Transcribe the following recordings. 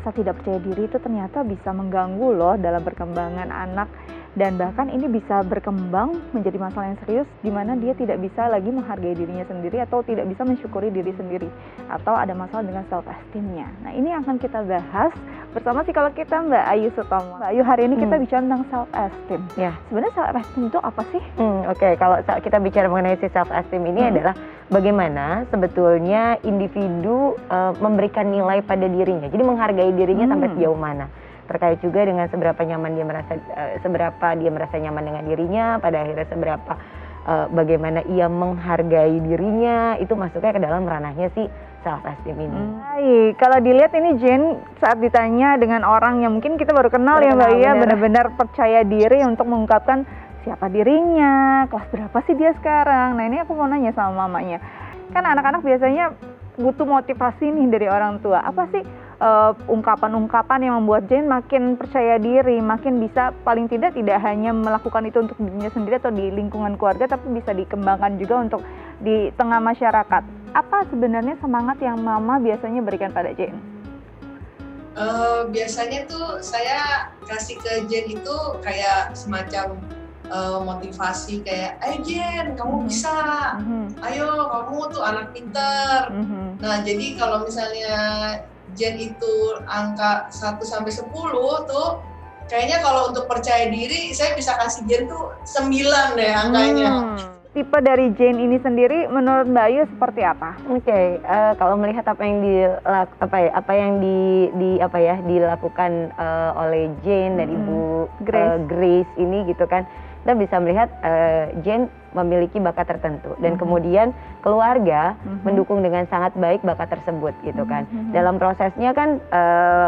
rasa tidak percaya diri itu ternyata bisa mengganggu loh dalam perkembangan anak, dan bahkan ini bisa berkembang menjadi masalah yang serius di mana dia tidak bisa lagi menghargai dirinya sendiri atau tidak bisa mensyukuri diri sendiri, atau ada masalah dengan self esteemnya. Nah, ini yang akan kita bahas bersama psikolog kita Mbak Ayu Sutomo. Mbak Ayu, hari ini kita bicara tentang self esteem. Ya. Sebenarnya self esteem itu apa sih? Oke, kalau kita bicara mengenai si self esteem ini adalah bagaimana sebetulnya individu memberikan nilai pada dirinya. Jadi menghargai dirinya sampai sejauh mana. Terkait juga dengan seberapa dia merasa nyaman dengan dirinya, pada akhirnya seberapa bagaimana ia menghargai dirinya, itu masuknya ke dalam ranahnya si self esteem ini. Baik, kalau dilihat ini Jane saat ditanya dengan orang yang mungkin kita baru kenal ya Mbak ya, benar-benar percaya diri untuk mengungkapkan siapa dirinya, kelas berapa sih dia sekarang. Nah, ini aku mau nanya sama mamanya. Kan anak-anak biasanya butuh motivasi nih dari orang tua. Apa sih ungkapan-ungkapan yang membuat Jane makin percaya diri, makin bisa paling tidak hanya melakukan itu untuk dirinya sendiri atau di lingkungan keluarga, tapi bisa dikembangkan juga untuk di tengah masyarakat. Apa sebenarnya semangat yang mama biasanya berikan pada Jane? Biasanya tuh saya kasih ke Jane itu kayak semacam motivasi kayak, ayo Jen, kamu bisa, ayo kamu tuh anak pinter. Nah, jadi kalau misalnya Jen itu angka 1-10 tuh, kayaknya kalau untuk percaya diri saya bisa kasih Jen tuh 9 deh angkanya. Tipe dari Jane ini sendiri menurut Mbak Ayu seperti apa? Oke, kalau melihat apa yang dilakukan oleh Jane dan Ibu Grace ini gitu kan, kita bisa melihat Jane memiliki bakat tertentu dan kemudian keluarga mendukung dengan sangat baik bakat tersebut gitu kan. Dalam prosesnya kan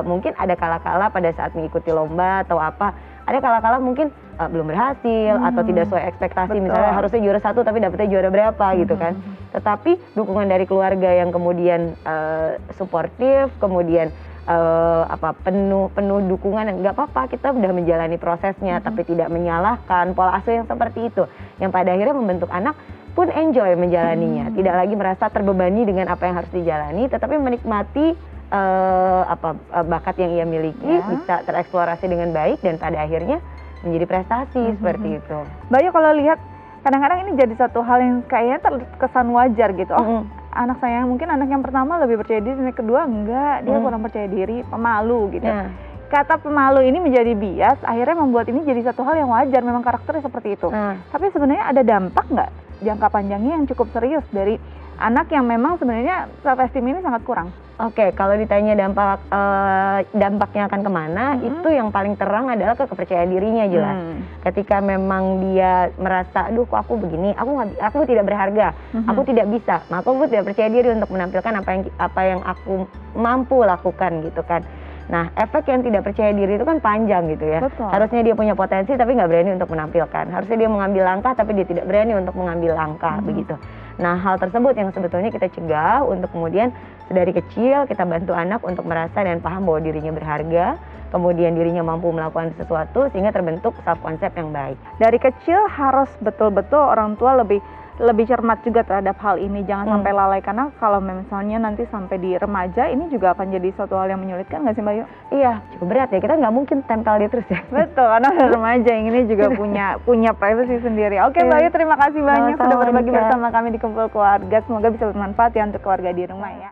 mungkin ada kala-kala pada saat mengikuti lomba atau apa, ada kala-kala mungkin belum berhasil atau tidak sesuai ekspektasi. Betul. Misalnya harusnya juara 1 tapi dapetnya juara berapa gitu kan. Tetapi dukungan dari keluarga yang kemudian suportif, kemudian penuh dukungan, dan nggak apa-apa, kita udah menjalani prosesnya tapi tidak menyalahkan, pola asuh yang seperti itu yang pada akhirnya membentuk anak pun enjoy menjalaninya, tidak lagi merasa terbebani dengan apa yang harus dijalani, tetapi menikmati bakat yang ia miliki, bisa tereksplorasi dengan baik dan pada akhirnya menjadi prestasi seperti itu. Mbak Ayu, kalau lihat kadang-kadang ini jadi satu hal yang kayaknya terkesan wajar gitu. Anak saya mungkin anak yang pertama lebih percaya diri, anak kedua enggak, dia kurang percaya diri, pemalu gitu. Kata pemalu ini menjadi bias, akhirnya membuat ini jadi satu hal yang wajar, memang karakternya seperti itu. Tapi sebenarnya ada dampak nggak jangka panjangnya yang cukup serius dari anak yang memang sebenarnya self esteem ini sangat kurang? Oke, kalau ditanya dampaknya akan kemana, itu yang paling terang adalah kepercayaan dirinya jelas. Ketika memang dia merasa, aduh kok aku begini, aku tidak berharga, aku tidak bisa, maka aku tidak percaya diri untuk menampilkan apa yang aku mampu lakukan gitu kan. Nah, efek yang tidak percaya diri itu kan panjang gitu ya. Betul. Harusnya dia punya potensi tapi nggak berani untuk menampilkan. Harusnya dia mengambil langkah tapi dia tidak berani untuk mengambil langkah begitu. Nah, hal tersebut yang sebetulnya kita cegah untuk kemudian dari kecil kita bantu anak untuk merasa dan paham bahwa dirinya berharga, kemudian dirinya mampu melakukan sesuatu sehingga terbentuk self concept yang baik. Dari kecil harus betul-betul orang tua lebih cermat juga terhadap hal ini, jangan sampai lalai, karena kalau misalnya nanti sampai di remaja ini juga akan jadi suatu hal yang menyulitkan nggak sih Mbak Ayu? Iya, cukup berat ya, kita nggak mungkin tempel dia terus ya. Betul, karena remaja yang ini juga punya privacy sendiri. Oke Mbak Ayu, terima kasih banyak sudah berbagi bersama kami di Kumpul Keluarga, semoga bisa bermanfaat ya untuk keluarga di rumah ya.